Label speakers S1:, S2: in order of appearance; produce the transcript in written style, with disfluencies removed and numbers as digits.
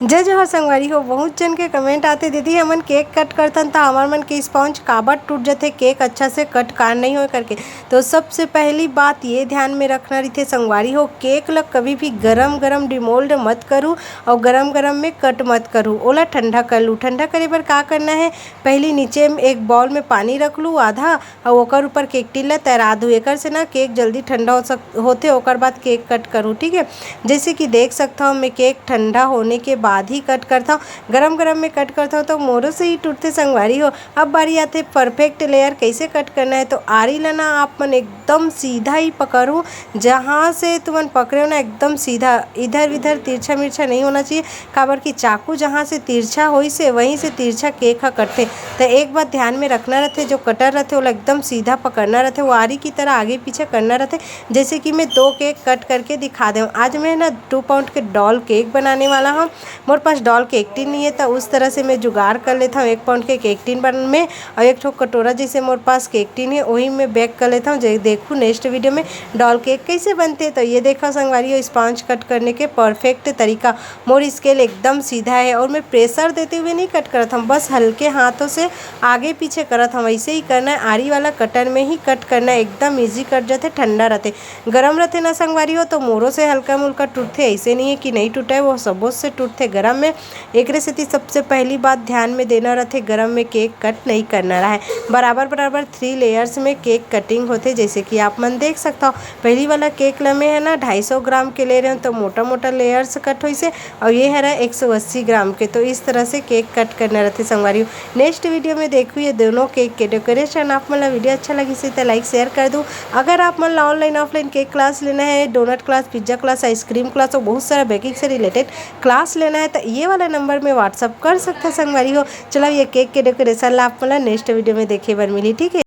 S1: जय जोहर संगवारी हो। बहुत जन के कमेंट आते दीदी हमन केक कट करथन ता हमार मन के स्पॉन्ज काबर टूट जाथे, केक अच्छा से कट कार नहीं हो करके। तो सबसे पहली बात ये ध्यान में रखना रही संगवारी हो, केक ला कभी भी गरम गरम डिमोल्ड मत करूँ और गरम गरम में कट मत करूँ, ओला ठंडा कर लूँ। ठंडा करे बर का करना है, पहली नीचे में एक बाउल में पानी रख लूँ आधा और ओकर ऊपर केक टिन ला तैरा दूँ। एकर से ना केक जल्दी ठंडा होते ओकर बाद केक कट करूँ। ठीक है, जैसे कि देख सकता हूँ मैं केक ठंडा होने के बाद ही कट करता हूँ। गरम गरम में कट करता हूँ तो मोरों से ही टूटते संगवारी हो। अब बारी आते परफेक्ट लेयर कैसे कट करना है। तो आरी लेना आप मन एकदम सीधा ही पकड़ो, जहाँ से तुमन पकड़े हो ना एकदम सीधा, इधर उधर तिरछा मिर्छा नहीं होना चाहिए। काबर कि चाकू जहाँ से तिरछा होई से वहीं से तिरछा केक हा कटथे। तो एक बात ध्यान में रखना रहते, जो कटर रहते वो एकदम सीधा पकड़ना रहते, वो आरी की तरह आगे पीछे करना रहते। जैसे कि मैं 2 केक कट करके दिखा दूँ। आज मैं ना 2 पाउंड के डॉल केक बनाने वाला हूँ। मोरे पास डॉल केक टिन नहीं है तो उस तरह से मैं जुगाड़ कर लेता हूँ 1 पाउंड के केक टिन बन में, और एक ठो कटोरा जैसे मोरे पास केक टिन है वही मैं बैक कर लेता हूँ। देखूँ नेक्स्ट वीडियो में डॉल केक कैसे बनते हैं। तो ये देखो संगवारी हो, स्पॉन्ज कट करने के परफेक्ट तरीका। मोर स्केल एकदम सीधा है और मैं प्रेशर देते हुए नहीं कट करता हूँ, बस हल्के हाथों से आगे पीछे करता हूँ। ऐसे ही करना है, आरी वाला कटर में ही कट करना है, एकदम ईजी कट जाते। ठंडा रहते, गरम रहते ना संगवारी हो तो मोरों से हल्का मुल्का टूटते, ऐसे नहीं है कि नहीं टूटा है, वो सबों से टूटते गरम में। एक रेसिपी सबसे पहली बात ध्यान में देना रहते, गरम में केक कट नहीं करना रहा है। बराबर बराबर 3 लेयर्स में केक कटिंग होते, जैसे कि आप मन देख सकता हो। पहली वाला केक ला में है ना 250 ग्राम के ले रहे हो तो मोटा मोटा लेयर्स कट हुई से, और ये है 180 ग्राम के। तो इस तरह से केक कट करना रहते संगवारी। नेक्स्ट वीडियो में देखू ये दोनों केक के डेकोरेशन। आप मन वीडियो अच्छा लगी से तो लाइक शेयर कर दूँ। अगर आप मन ऑनलाइन ऑफलाइन केक क्लास लेना है, donut class, pizza class, ice cream class और बहुत सारा बेकिंग से रिलेटेड क्लास लेना है तो ये वाला नंबर में व्हाट्सअप कर सकता संगवारी हो। चलो ये केक के डेकोरेशन ला आप नेक्स्ट वीडियो में देखे बर मिली। ठीक है।